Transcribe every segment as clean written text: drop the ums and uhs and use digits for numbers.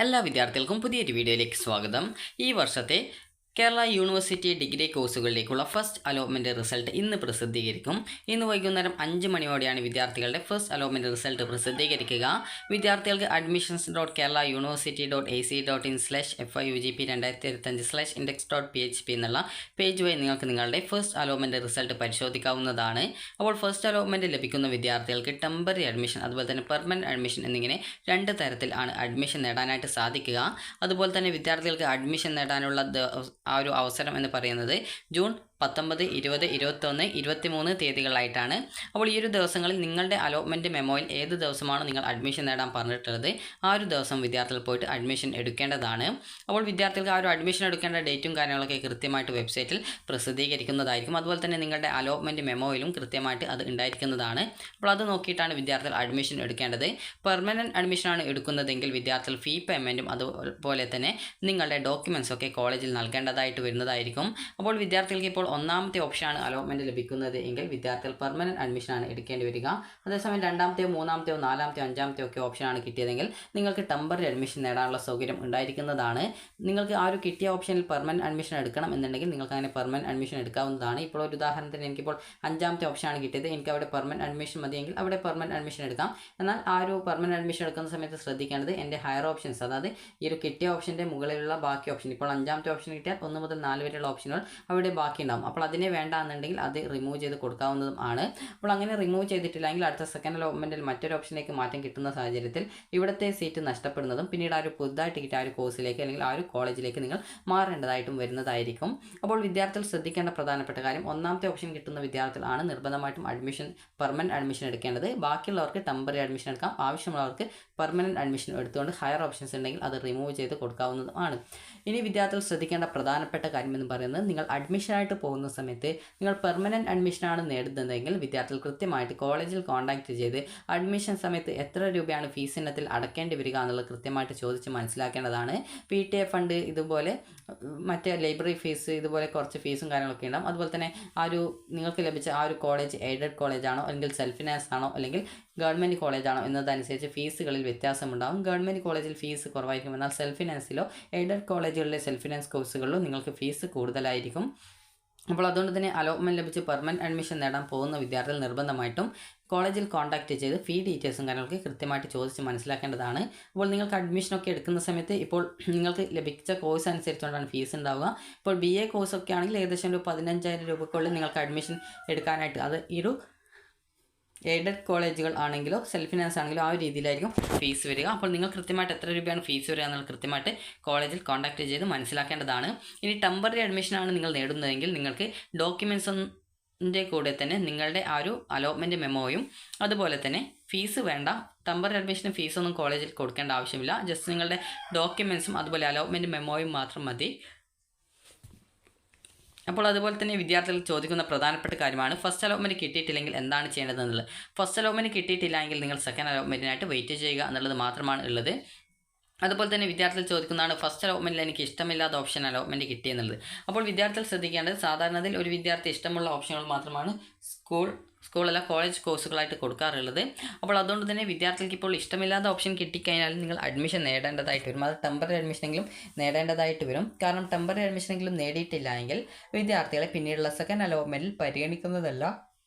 എല്ലാ വിദ്യാർത്ഥികൾക്കും പുതിയൊരു വീഡിയോയിലേക്ക് സ്വാഗതം. ഈ വർഷത്തെ കേരള യൂണിവേഴ്സിറ്റി ഡിഗ്രി കോഴ്സുകളിലേക്കുള്ള ഫസ്റ്റ് അലോട്ട്മെൻറ്റ് റിസൾട്ട് ഇന്ന് പ്രസിദ്ധീകരിക്കും. ഇന്ന് വൈകുന്നേരം 5 മണിയോടെയാണ് വിദ്യാർത്ഥികളുടെ ഫസ്റ്റ് അലോട്ട്മെൻറ്റ് റിസൾട്ട് പ്രസിദ്ധീകരിക്കുക. വിദ്യാർത്ഥികൾക്ക് admissions.keralauniversity.ac.in/FIUGP 2025/index.php എന്നുള്ള പേജ് വഴി നിങ്ങൾക്ക് നിങ്ങളുടെ ഫസ്റ്റ് അലോട്ട്മെൻറ്റ് റിസൾട്ട് പരിശോധിക്കാവുന്നതാണ്. അപ്പോൾ ഫസ്റ്റ് അലോട്ട്മെൻറ്റ് ലഭിക്കുന്ന വിദ്യാർത്ഥികൾക്ക് ടെമ്പററി അഡ്മിഷൻ അതുപോലെ തന്നെ പെർമനൻറ്റ് അഡ്മിഷൻ എന്നിങ്ങനെ 2 തരത്തിൽ ആണ് അഡ്മിഷൻ നേടാനായിട്ട് സാധിക്കുക. അതുപോലെ തന്നെ വിദ്യാർത്ഥികൾക്ക് അഡ്മിഷൻ നേടാനുള്ള ആ ഒരു അവസരം എന്ന് പറയുന്നത് ജൂൺ 19, 20, 21, 23 തീയതികളായിട്ടാണ്. അപ്പോൾ ഈ ഒരു ദിവസങ്ങളിൽ നിങ്ങളുടെ അലോട്ട്മെൻറ്റ് മെമ്മോയിൽ ഏത് ദിവസമാണ് നിങ്ങൾ അഡ്മിഷൻ നേടാൻ പറഞ്ഞിട്ടുള്ളത് ആ ഒരു ദിവസം വിദ്യാർത്ഥികൾ പോയിട്ട് അഡ്മിഷൻ എടുക്കേണ്ടതാണ്. അപ്പോൾ വിദ്യാർത്ഥികൾക്ക് ആ ഒരു അഡ്മിഷൻ എടുക്കേണ്ട ഡേറ്റും കാര്യങ്ങളൊക്കെ കൃത്യമായിട്ട് വെബ്സൈറ്റിൽ പ്രസിദ്ധീകരിക്കുന്നതായിരിക്കും. അതുപോലെ തന്നെ നിങ്ങളുടെ അലോട്ട്മെൻറ്റ് മെമ്മോയിലും കൃത്യമായിട്ട് അത് ഉണ്ടായിരിക്കുന്നതാണ്. അപ്പോൾ അത് നോക്കിയിട്ടാണ് വിദ്യാർത്ഥികൾ അഡ്മിഷൻ എടുക്കേണ്ടത്. പെർമനൻറ്റ് അഡ്മിഷനാണ് എടുക്കുന്നതെങ്കിൽ വിദ്യാർത്ഥികൾ ഫീ പേയ്മെൻറ്റും അതുപോലെ തന്നെ നിങ്ങളുടെ ഡോക്യുമെൻറ്റ്സൊക്കെ കോളേജിൽ നൽകേണ്ടതായിട്ട് വരുന്നതായിരിക്കും. അപ്പോൾ വിദ്യാർത്ഥികൾക്ക് ഇപ്പോൾ ഒന്നാമത്തെ ഓപ്ഷനാണ് അലോട്ട്മെൻറ്റ് ലഭിക്കുന്നത് എങ്കിൽ വിദ്യാർത്ഥികൾ പെർമനൻറ്റ് അഡ്മിഷനാണ് എടുക്കേണ്ടി വരിക. അതേസമയം രണ്ടാമത്തെയോ മൂന്നാമത്തെയോ നാലാമത്തെയോ അഞ്ചാമത്തെയോ ഒക്കെ ഓപ്ഷനാണ് കിട്ടിയതെങ്കിൽ നിങ്ങൾക്ക് ടെമ്പററി അഡ്മിഷൻ നേടാനുള്ള സൗകര്യം ഉണ്ടായിരിക്കുന്നതാണ്. നിങ്ങൾക്ക് ആ ഒരു കിട്ടിയ ഓപ്ഷനിൽ പെർമനൻറ്റ് അഡ്മിഷൻ എടുക്കണം എന്നുണ്ടെങ്കിൽ നിങ്ങൾക്ക് അങ്ങനെ പെർമനൻറ്റ് അഡ്മിഷൻ എടുക്കാവുന്നതാണ്. ഇപ്പോൾ ഒരു ഉദാഹരണത്തിന് എനിക്കിപ്പോൾ അഞ്ചാമത്തെ ഓപ്ഷനാണ് കിട്ടിയത്, എനിക്ക് അവിടെ പെർമനൻറ്റ് അഡ്മിഷൻ മതിയെങ്കിൽ അവിടെ പെർമനൻറ്റ് അഡ്മിഷൻ എടുക്കാം. എന്നാൽ ആ ഒരു പെർമനൻറ്റ് അഡ്മിഷൻ എടുക്കുന്ന സമയത്ത് ശ്രദ്ധിക്കേണ്ടത് എൻ്റെ ഹയർ ഓപ്ഷൻസ്, അതായത് ഈ ഒരു കിട്ടിയ ഓപ്ഷൻ്റെ മുകളിലുള്ള ബാക്കി ഓപ്ഷൻ, ഇപ്പോൾ അഞ്ചാമത്തെ ഓപ്ഷൻ കിട്ടിയാൽ 1 മുതൽ 4 വരെയുള്ള ഓപ്ഷനുകൾ അവിടെ ബാക്കി ഉണ്ടാകും. അപ്പോൾ അതിനെ വേണ്ട എന്നുണ്ടെങ്കിൽ അത് റിമൂവ് ചെയ്ത് കൊടുക്കാവുന്നതും ആണ്. അപ്പോൾ അങ്ങനെ റിമൂവ് ചെയ്തിട്ടില്ലെങ്കിൽ അടുത്ത സെക്കൻഡ് അലോട്ട്മെൻറ്റിൽ മറ്റൊരു ഓപ്ഷനിലേക്ക് മാറ്റം കിട്ടുന്ന സാഹചര്യത്തിൽ ഇവിടുത്തെ സീറ്റ് നഷ്ടപ്പെടുന്നതും പിന്നീട് ആ ഒരു പുതുതായിട്ട് കിട്ടിയ ആ ഒരു കോഴ്സിലേക്ക് അല്ലെങ്കിൽ ആ ഒരു കോളേജിലേക്ക് നിങ്ങൾ മാറേണ്ടതായിട്ടും വരുന്നതായിരിക്കും. അപ്പോൾ വിദ്യാർത്ഥികൾ ശ്രദ്ധിക്കേണ്ട പ്രധാനപ്പെട്ട കാര്യം, ഒന്നാമത്തെ ഓപ്ഷൻ കിട്ടുന്ന വിദ്യാർത്ഥികളാണ് നിർബന്ധമായിട്ടും പെർമനൻറ്റ് അഡ്മിഷൻ എടുക്കേണ്ടത്. ബാക്കിയുള്ളവർക്ക് ടെമ്പററി അഡ്മിഷൻ എടുക്കാം. ആവശ്യമുള്ളവർക്ക് പെർമനൻറ്റ് അഡ്മിഷൻ എടുത്തുകൊണ്ട് ഹയർ ഓപ്ഷൻസ് ഉണ്ടെങ്കിൽ അത് റിമൂവ് ചെയ്ത് കൊടുക്കാവുന്നതുമാണ്. ഇനി വിദ്യാർത്ഥികൾ ശ്രദ്ധിക്കേണ്ട പ്രധാനപ്പെട്ട കാര്യം എന്ന് പറയുന്നത്, നിങ്ങൾ അഡ്മിഷനായിട്ട് പോകുന്ന സമയത്ത് നിങ്ങൾ പെർമനൻറ്റ് അഡ്മിഷനാണ് നേടുന്നതെങ്കിൽ വിദ്യാർത്ഥികൾ കൃത്യമായിട്ട് കോളേജിൽ കോൺടാക്റ്റ് ചെയ്ത് അഡ്മിഷൻ സമയത്ത് എത്ര രൂപയാണ് ഫീസ് ഇനത്തിൽ അടക്കേണ്ടി വരിക എന്നുള്ളത് കൃത്യമായിട്ട് ചോദിച്ച് മനസ്സിലാക്കേണ്ടതാണ്. PTA ഫണ്ട്, ഇതുപോലെ മറ്റേ ലൈബ്രറി ഫീസ്, ഇതുപോലെ കുറച്ച് ഫീസും കാര്യങ്ങളൊക്കെ ഉണ്ടാകും. അതുപോലെ തന്നെ ആ ഒരു നിങ്ങൾക്ക് ലഭിച്ച ആ ഒരു കോളേജ് എയ്ഡഡ് കോളേജാണോ അല്ലെങ്കിൽ സെൽഫ് ഫിനാൻസ് ആണോ അല്ലെങ്കിൽ ഗവൺമെൻറ് കോളേജാണോ എന്നതനുസരിച്ച് ഫീസുകളിൽ വ്യത്യാസമുണ്ടാകും. ഗവൺമെൻറ് കോളേജിൽ ഫീസ് കുറവായിരിക്കും, എന്നാൽ സെൽഫ് ഫിനാൻസിലോ എയ്ഡഡ് കോളേജുകളിലെ സെൽഫ് ഫിനാൻസ് കോഴ്സുകളിലോ നിങ്ങൾക്ക് ഫീസ് കൂടുതലായിരിക്കും. അപ്പോൾ അതുകൊണ്ട് തന്നെ അലോട്ട്മെൻറ്റ് ലഭിച്ച് പെർമനൻറ്റ് അഡ്മിഷൻ നേടാൻ പോകുന്ന വിദ്യാർത്ഥികൾ നിർബന്ധമായിട്ടും കോളേജിൽ കോൺടാക്റ്റ് ചെയ്ത് ഫീ ഡീറ്റെയിൽസും കാര്യങ്ങളൊക്കെ കൃത്യമായിട്ട് ചോദിച്ച് മനസ്സിലാക്കേണ്ടതാണ്. അപ്പോൾ നിങ്ങൾക്ക് അഡ്മിഷനൊക്കെ എടുക്കുന്ന സമയത്ത് ഇപ്പോൾ നിങ്ങൾക്ക് ലഭിച്ച കോഴ്സ് അനുസരിച്ചുകൊണ്ടാണ് ഫീസ് ഉണ്ടാവുക. ഇപ്പോൾ BA കോഴ്സൊക്കെ ആണെങ്കിൽ ഏകദേശം ഒരു 15,000 രൂപയ്ക്കുള്ളിൽ നിങ്ങൾക്ക് അഡ്മിഷൻ എടുക്കാനായിട്ട്, അത് ഈ ഒരു എയ്ഡഡ് കോളേജുകൾ ആണെങ്കിലോ സെൽഫ് ഫിനാൻസ് ആണെങ്കിലോ ആ ഒരു രീതിയിലായിരിക്കും ഫീസ് വരിക. അപ്പോൾ നിങ്ങൾ കൃത്യമായിട്ട് എത്ര രൂപയാണ് ഫീസ് വരിക എന്നുള്ളത് കൃത്യമായിട്ട് കോളേജിൽ കോൺടാക്റ്റ് ചെയ്ത് മനസ്സിലാക്കേണ്ടതാണ്. ഇനി ടെമ്പററി അഡ്മിഷനാണ് നിങ്ങൾ നേടുന്നതെങ്കിൽ നിങ്ങൾക്ക് ഡോക്യുമെൻറ്റ്സിൻ്റെ കൂടെ തന്നെ നിങ്ങളുടെ ആ ഒരു അലോട്ട്മെൻറ്റ് മെമ്മോയും അതുപോലെ തന്നെ ഫീസ് വേണ്ട, ടെമ്പററി അഡ്മിഷന് ഫീസൊന്നും കോളേജിൽ കൊടുക്കേണ്ട ആവശ്യമില്ല. ജസ്റ്റ് നിങ്ങളുടെ ഡോക്യുമെൻറ്റ്സും അതുപോലെ അലോട്ട്മെൻറ്റ് മെമ്മോയും മാത്രം മതി. അപ്പോൾ അതുപോലെ തന്നെ വിദ്യാർത്ഥികൾ ചോദിക്കുന്ന പ്രധാനപ്പെട്ട കാര്യമാണ്, ഫസ്റ്റ് അലോട്ട്മെൻറ്റ് കിട്ടിയിട്ടില്ലെങ്കിൽ എന്താണ് ചെയ്യേണ്ടതെന്നുള്ളത്. ഫസ്റ്റ് അലോട്ട്മെൻറ്റ് കിട്ടിയിട്ടില്ല എങ്കിൽ നിങ്ങൾ സെക്കൻഡ് അലോട്ട്മെൻറ്റിനായിട്ട് വെയിറ്റ് ചെയ്യുക എന്നുള്ളത് മാത്രമാണ് ഉള്ളത്. അതുപോലെ തന്നെ വിദ്യാർത്ഥികൾ ചോദിക്കുന്നതാണ്, ഫസ്റ്റ് അലോട്ട്മെൻറ്റിൽ എനിക്ക് ഇഷ്ടമില്ലാത്ത ഓപ്ഷൻ അലോട്ട്മെൻറ്റ് കിട്ടിയെന്നുള്ളത്. അപ്പോൾ വിദ്യാർത്ഥികൾ ശ്രദ്ധിക്കേണ്ടത്, സാധാരണത്തിൽ ഒരു വിദ്യാർത്ഥി ഇഷ്ടമുള്ള ഓപ്ഷനുകൾ മാത്രമാണ് സ്കൂളല്ല കോളേജ് കോഴ്സുകളായിട്ട് കൊടുക്കാറുള്ളത്. അപ്പോൾ അതുകൊണ്ട് തന്നെ വിദ്യാർത്ഥികൾക്ക് ഇപ്പോൾ ഇഷ്ടമില്ലാത്ത ഓപ്ഷൻ കിട്ടിക്കഴിഞ്ഞാൽ നിങ്ങൾ അഡ്മിഷൻ നേടേണ്ടതായിട്ട് വരും. അത് ടെമ്പററി അഡ്മിഷനെങ്കിലും നേടേണ്ടതായിട്ട് വരും. കാരണം ടെമ്പററി അഡ്മിഷനെങ്കിലും നേടിയിട്ടില്ല എങ്കിൽ വിദ്യാർത്ഥികളെ പിന്നീടുള്ള സെക്കൻഡ് അലോട്ട്മെൻറ്റിൽ പരിഗണിക്കുന്നതല്ല.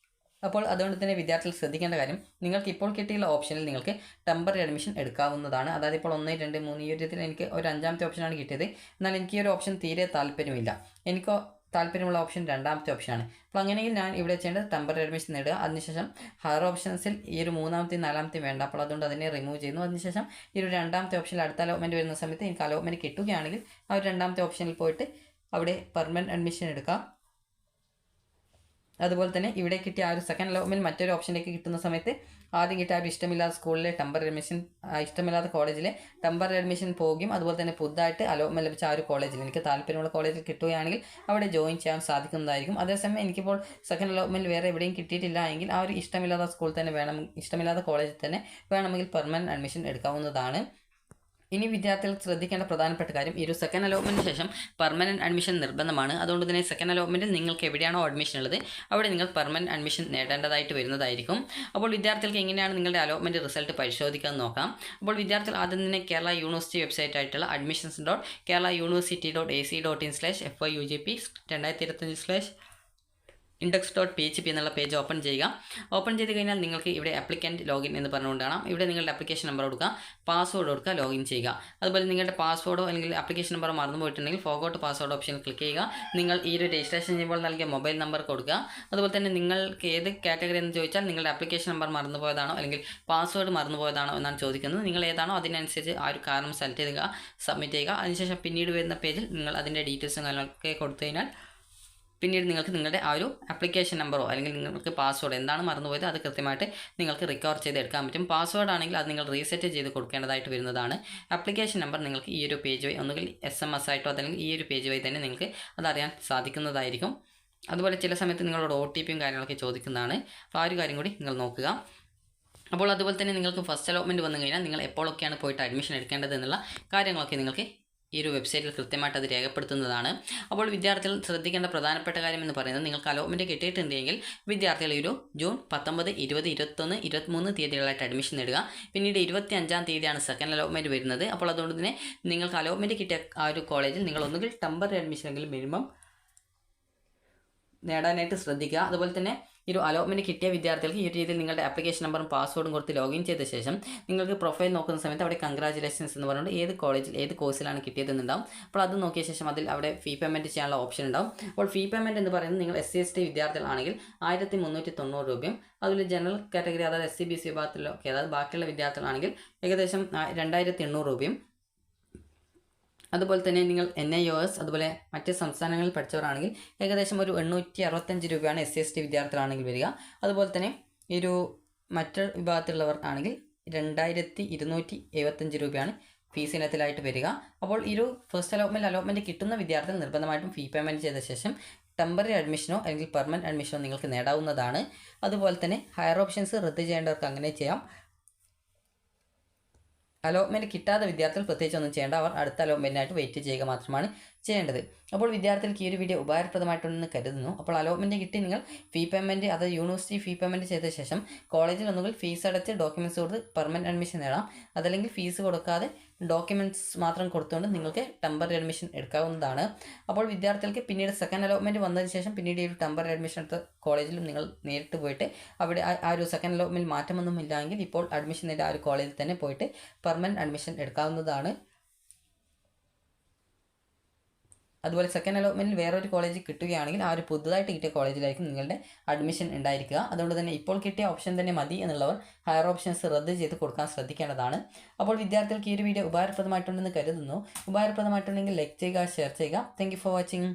അപ്പോൾ അതുകൊണ്ട് തന്നെ വിദ്യാർത്ഥികൾ ശ്രദ്ധിക്കേണ്ട കാര്യം, നിങ്ങൾക്ക് ഇപ്പോൾ കിട്ടിയുള്ള ഓപ്ഷനിൽ നിങ്ങൾക്ക് ടെമ്പററി അഡ്മിഷൻ എടുക്കാവുന്നതാണ്. അതായത് ഇപ്പോൾ 1, 2, 3 ഈ ഒരു രീതിയിൽ എനിക്ക് ഒരു 5ാമത്തെ ഓപ്ഷനാണ് കിട്ടിയത്, എന്നാൽ എനിക്ക് ഈ ഒരു ഓപ്ഷൻ തീരെ താല്പര്യമില്ല, എനിക്ക് താല്പര്യമുള്ള ഓപ്ഷൻ 2ാമത്തെ ഓപ്ഷനാണ്. അപ്പോൾ അങ്ങനെയെങ്കിൽ ഞാൻ ഇവിടെ ചെയ്യേണ്ടത് ടെമ്പററി അഡ്മിഷൻ നേടുക. അതിനുശേഷം ഹയർ ഓപ്ഷൻസിൽ ഈ ഒരു 3ാമത്തെയും 4ാമത്തെയും വേണ്ട, അപ്പോൾ അതുകൊണ്ട് അതിനെ റിമൂവ് ചെയ്യുന്നു. അതിനുശേഷം ഈ ഒരു 2ാമത്തെ ഓപ്ഷനിൽ അടുത്ത അലോട്ട്മെൻറ്റ് വരുന്ന സമയത്ത് എനിക്ക് അലോട്ട്മെൻറ്റ് കിട്ടുകയാണെങ്കിൽ ആ ഒരു 2ാമത്തെ ഓപ്ഷനിൽ പോയിട്ട് അവിടെ പെർമനൻറ്റ് അഡ്മിഷൻ എടുക്കാം. അതുപോലെ തന്നെ ഇവിടെ കിട്ടിയ ആ ഒരു സെക്കൻഡ് അലോട്ട്മെൻറ്റ് മറ്റൊരു ഓപ്ഷനിലേക്ക് കിട്ടുന്ന സമയത്ത് ആദ്യം കിട്ടിയ ആ ഒരു ഇഷ്ടമില്ലാത്ത സ്കൂളിലെ ടെമ്പററി അഡ്മിഷൻ, ഇഷ്ടമില്ലാത്ത കോളേജിലെ ടെമ്പററി അഡ്മിഷൻ പോകുകയും അതുപോലെ തന്നെ പുതുതായിട്ട് അലോട്ട്മെൻറ്റ് ലഭിച്ച ആ ഒരു കോളേജിൽ എനിക്ക് താല്പര്യമുള്ള കോളേജിൽ കിട്ടുകയാണെങ്കിൽ അവിടെ ജോയിൻ ചെയ്യാൻ സാധിക്കുന്നതായിരിക്കും. അതേസമയം എനിക്കിപ്പോൾ സെക്കൻഡ് അലോട്ട്മെൻറ്റ് വേറെ എവിടെയും കിട്ടിയിട്ടില്ല എങ്കിൽ ആ ഒരു ഇഷ്ടമില്ലാത്ത സ്കൂൾ തന്നെ വേണം, ഇഷ്ടമില്ലാത്ത കോളേജിൽ തന്നെ വേണമെങ്കിൽ പെർമനൻറ്റ് അഡ്മിഷൻ എടുക്കാവുന്നതാണ്. ഇനി വിദ്യാർത്ഥികൾ ശ്രദ്ധിക്കേണ്ട പ്രധാനപ്പെട്ട കാര്യം ഈ ഒരു സെക്കൻഡ് അലോട്ട്മെൻറ്റിന് ശേഷം പെർമനൻറ്റ് അഡ്മിഷൻ നിർബന്ധമാണ്. അതുകൊണ്ട് തന്നെ സെക്കൻഡ് അലോട്ട്മെൻറ്റിൽ നിങ്ങൾക്ക് എവിടെയാണോ അഡ്മിഷൻ ഉള്ളത് അവിടെ നിങ്ങൾ പെർമനൻറ്റ് അഡ്മിഷൻ നേടേണ്ടതായിട്ട് വരുന്നതായിരിക്കും. അപ്പോൾ വിദ്യാർത്ഥികൾക്ക് എങ്ങനെയാണ് നിങ്ങളുടെ അലോട്ട്മെൻറ്റ് റിസൾട്ട് പരിശോധിക്കാൻ നോക്കാം. അപ്പോൾ വിദ്യാർത്ഥികൾ ആദ്യം തന്നെ കേരള യൂണിവേഴ്സിറ്റി വെബ്സൈറ്റ് ആയിട്ടുള്ള admissions.keralauniversity.ac.in/FYUGP 2025/index.php എന്നുള്ള പേജ് ഓപ്പൺ ചെയ്യുക. ഓപ്പൺ ചെയ്ത് കഴിഞ്ഞാൽ നിങ്ങൾക്ക് ഇവിടെ ആപ്ലിക്കൻറ്റ് ലോഗിൻ എന്ന് പറഞ്ഞുകൊണ്ട് കാണാം. ഇവിടെ നിങ്ങളുടെ ആപ്ലിക്കേഷൻ നമ്പർ കൊടുക്കുക, പാസ്വേഡ് കൊടുക്കുക, ലോഗിൻ ചെയ്യുക. അതുപോലെ നിങ്ങളുടെ പാസ്വേഡോ അല്ലെങ്കിൽ ആപ്ലിക്കേഷൻ നമ്പറോ മറന്നു പോയിട്ടുണ്ടെങ്കിൽ ഫോർഗോട്ട് പാസ്വേഡ് ഓപ്ഷൻ ക്ലിക്ക് ചെയ്യുക. നിങ്ങൾ ഈ ഒരു രജിസ്ട്രേഷൻ ചെയ്യുമ്പോൾ നൽകിയ മൊബൈൽ നമ്പർ കൊടുക്കുക. അതുപോലെ തന്നെ നിങ്ങൾക്ക് ഏത് കാറ്റഗറി എന്ന് ചോദിച്ചാൽ നിങ്ങളുടെ ആപ്ലിക്കേഷൻ നമ്പർ മറന്നുപോയതാണോ അല്ലെങ്കിൽ പാസ്വേഡ് മറന്നുപോയതാണോ എന്നാണ് ചോദിക്കുന്നത്. നിങ്ങൾ ഏതാണോ അതിനനുസരിച്ച് ആ ഒരു കാരണം സെലക്ട് ചെയ്യുക, സബ്മിറ്റ് ചെയ്യുക. അതിനുശേഷം പിന്നീട് വരുന്ന പേജിൽ നിങ്ങൾ അതിൻ്റെ ഡീറ്റെയിൽസും കാര്യങ്ങളൊക്കെ കൊടുത്തു കഴിഞ്ഞാൽ പിന്നീട് നിങ്ങൾക്ക് നിങ്ങളുടെ ആ ഒരു ആപ്ലിക്കേഷൻ നമ്പറോ അല്ലെങ്കിൽ നിങ്ങൾക്ക് പാസ്വേഡ് എന്താണ് മറന്നുപോയത് അത് കൃത്യമായിട്ട് നിങ്ങൾക്ക് റിക്കവർ ചെയ്തെടുക്കാൻ പറ്റും. പാസ്വേഡ് ആണെങ്കിൽ അത് നിങ്ങൾ റീസെറ്റ് ചെയ്ത് കൊടുക്കേണ്ടതായിട്ട് വരുന്നതാണ്. ആപ്ലിക്കേഷൻ നമ്പർ നിങ്ങൾക്ക് ഈ ഒരു പേജ് വഴി ഒന്നുകിൽ SMS ആയിട്ടോ അല്ലെങ്കിൽ ഈ ഒരു പേജ് വഴി തന്നെ നിങ്ങൾക്ക് അതറിയാൻ സാധിക്കുന്നതായിരിക്കും. അതുപോലെ ചില സമയത്ത് നിങ്ങളോട് OTPയും കാര്യങ്ങളൊക്കെ ചോദിക്കുന്നതാണ്. അപ്പോൾ ആ ഒരു കാര്യം കൂടി നിങ്ങൾ നോക്കുക. അപ്പോൾ അതുപോലെ തന്നെ നിങ്ങൾക്ക് ഫസ്റ്റ് അലോട്ട്മെൻറ്റ് വന്നു കഴിഞ്ഞാൽ നിങ്ങൾ എപ്പോഴൊക്കെയാണ് പോയിട്ട് അഡ്മിഷൻ എടുക്കേണ്ടത് എന്നുള്ള കാര്യങ്ങളൊക്കെ നിങ്ങൾക്ക് ഈ ഒരു വെബ്സൈറ്റിൽ കൃത്യമായിട്ട് അത് രേഖപ്പെടുത്തുന്നതാണ്. അപ്പോൾ വിദ്യാർത്ഥികൾ ശ്രദ്ധിക്കേണ്ട പ്രധാനപ്പെട്ട കാര്യം എന്ന് പറയുന്നത് നിങ്ങൾക്ക് അലോട്ട്മെൻറ്റ് കിട്ടിയിട്ടുണ്ടെങ്കിൽ വിദ്യാർത്ഥികൾ ഒരു ജൂൺ 19, 20, 21, 23 തീയതികളായിട്ട് അഡ്മിഷൻ നേടുക. പിന്നീട് 25-ാം തീയതിയാണ് സെക്കൻഡ് അലോട്ട്മെൻറ്റ് വരുന്നത്. അപ്പോൾ അതുകൊണ്ട് തന്നെ നിങ്ങൾക്ക് അലോട്ട്മെൻറ്റ് കിട്ടിയ ആ ഒരു കോളേജിൽ നിങ്ങൾ ഒന്നുകിൽ ടെമ്പററി അഡ്മിഷൻ എങ്കിലും മിനിമം നേടാനായിട്ട് ശ്രദ്ധിക്കുക. അതുപോലെ തന്നെ ഈ ഒരു അലോട്ട്മെൻറ്റ് കിട്ടിയ വിദ്യാർത്ഥികൾക്ക് ഈ ഒരു രീതിയിൽ നിങ്ങളുടെ ആപ്ലിക്കേഷൻ നമ്പറും പാസ്വേഡും കൊടുത്ത് ലോഗിൻ ചെയ്ത ശേഷം നിങ്ങൾക്ക് പ്രൊഫൈൽ നോക്കുന്ന സമയത്ത് അവിടെ കൺഗ്രാജുലേഷൻസ് എന്ന് പറഞ്ഞുകൊണ്ട് ഏത് കോളേജിൽ ഏത് കോഴ്സിലാണ് കിട്ടിയതെന്നുണ്ടാവും. അപ്പോൾ അത് നോക്കിയ ശേഷം അതിൽ അവിടെ ഫീ പേയ്മെൻറ്റ് ചെയ്യാനുള്ള ഓപ്ഷൻ ഉണ്ടാവും. അപ്പോൾ ഫീ പേയ്മെൻറ്റ് എന്ന് പറയുന്നത് നിങ്ങൾ SC/ST വിദ്യാർത്ഥികളാണെങ്കിൽ 1390 രൂപയും അതിൽ ജനറൽ കാറ്റഗറി അതായത് SC/BC വിഭാഗത്തിലൊക്കെ അതായത് ബാക്കിയുള്ള വിദ്യാർത്ഥികളാണെങ്കിൽ ഏകദേശം 2800 രൂപയും. അതുപോലെ തന്നെ നിങ്ങൾ NIOS അതുപോലെ മറ്റ് സംസ്ഥാനങ്ങളിൽ പഠിച്ചവരാണെങ്കിൽ ഏകദേശം ഒരു 865 രൂപയാണ് SC/ST വിദ്യാർത്ഥികളാണെങ്കിൽ വരിക. അതുപോലെ തന്നെ ഈ ഒരു മറ്റ് വിഭാഗത്തിലുള്ളവർ ആണെങ്കിൽ 2275 രൂപയാണ് ഫീസ് ഇനത്തിലായിട്ട് വരിക. അപ്പോൾ ഈ ഒരു ഫസ്റ്റ് അലോട്ട്മെൻറ്റ് കിട്ടുന്ന വിദ്യാർത്ഥികൾ നിർബന്ധമായിട്ടും ഫീ പേയ്മെൻറ്റ് ചെയ്ത ശേഷം ടെമ്പററി അഡ്മിഷനോ അല്ലെങ്കിൽ പെർമനൻറ്റ് അഡ്മിഷനോ നിങ്ങൾക്ക് നേടാവുന്നതാണ്. അതുപോലെ തന്നെ ഹയർ ഓപ്ഷൻസ് റദ്ദ് ചെയ്യേണ്ടവർക്ക് അങ്ങനെ ചെയ്യാം. അലോട്ട്മെൻറ്റ് കിട്ടാത്ത വിദ്യാർത്ഥികൾ പ്രത്യേകിച്ച് ഒന്നും ചെയ്യേണ്ട, അവർ അടുത്ത അലോട്ട്മെൻറ്റിനായിട്ട് വെയിറ്റ് ചെയ്യുക മാത്രമാണ് ചെയ്യേണ്ടത്. അപ്പോൾ വിദ്യാർത്ഥികൾക്ക് ഈ ഒരു വീഡിയോ ഉപകാരപ്രദമായിട്ടുണ്ടെന്ന് കരുതുന്നു. അപ്പോൾ അലോട്ട്മെൻറ്റ് കിട്ടി നിങ്ങൾ ഫീ പേയ്മെൻറ്റ് അതായത് യൂണിവേഴ്സിറ്റി ഫീ പേയ്മെൻറ്റ് ചെയ്ത ശേഷം കോളേജിൽ ഒന്നുകിൽ ഫീസ് അടച്ച് ഡോക്യുമെൻറ്റ്സ് കൊടുത്ത് പെർമനൻറ്റ് അഡ്മിഷൻ നേടാം. അതല്ലെങ്കിൽ ഫീസ് കൊടുക്കാതെ ഡോക്യുമെൻറ്റ്സ് മാത്രം കൊടുത്തുകൊണ്ട് നിങ്ങൾക്ക് ടെമ്പററി അഡ്മിഷൻ എടുക്കാവുന്നതാണ്. അപ്പോൾ വിദ്യാർത്ഥികൾക്ക് പിന്നീട് സെക്കൻഡ് അലോട്ട്മെൻറ്റ് വന്നതിന് ശേഷം പിന്നീട് ഈ ഒരു ടെമ്പററി അഡ്മിഷൻ എടുത്ത കോളേജിലും നിങ്ങൾ നേരിട്ട് പോയിട്ട് അവിടെ ആ ഒരു സെക്കൻഡ് അലോട്ട്മെൻറ്റ് മാറ്റമൊന്നും ഇല്ലെങ്കിൽ ഇപ്പോൾ അഡ്മിഷൻ നേടിയ ആ ഒരു കോളേജിൽ തന്നെ പോയിട്ട് പെർമനൻറ്റ് അഡ്മിഷൻ എടുക്കാവുന്നതാണ്. അതുപോലെ സെക്കൻഡ് അലോട്ട്മെൻറ്റിൽ വേറൊരു കോളേജ് കിട്ടുകയാണെങ്കിൽ ആ ഒരു പുതുതായിട്ട് കിട്ടിയ കോളേജിലായിരിക്കും നിങ്ങളുടെ അഡ്മിഷൻ ഉണ്ടായിരിക്കുക. അതുകൊണ്ട് തന്നെ ഇപ്പോൾ കിട്ടിയ ഓപ്ഷൻ തന്നെ മതി എന്നുള്ളവർ ഹയർ ഓപ്ഷൻസ് റദ്ദ് ചെയ്ത് കൊടുക്കാൻ ശ്രദ്ധിക്കേണ്ടതാണ്. അപ്പോൾ വിദ്യാർത്ഥികൾക്ക് ഈ ഒരു വീഡിയോ ഉപകാരപ്രദമായിട്ടുണ്ടെന്ന് കരുതുന്നു. ഉപകാരപ്രദമായിട്ടുണ്ടെങ്കിൽ ലൈക്ക് ചെയ്യുക, ഷെയർ ചെയ്യുക. Thank you for watching.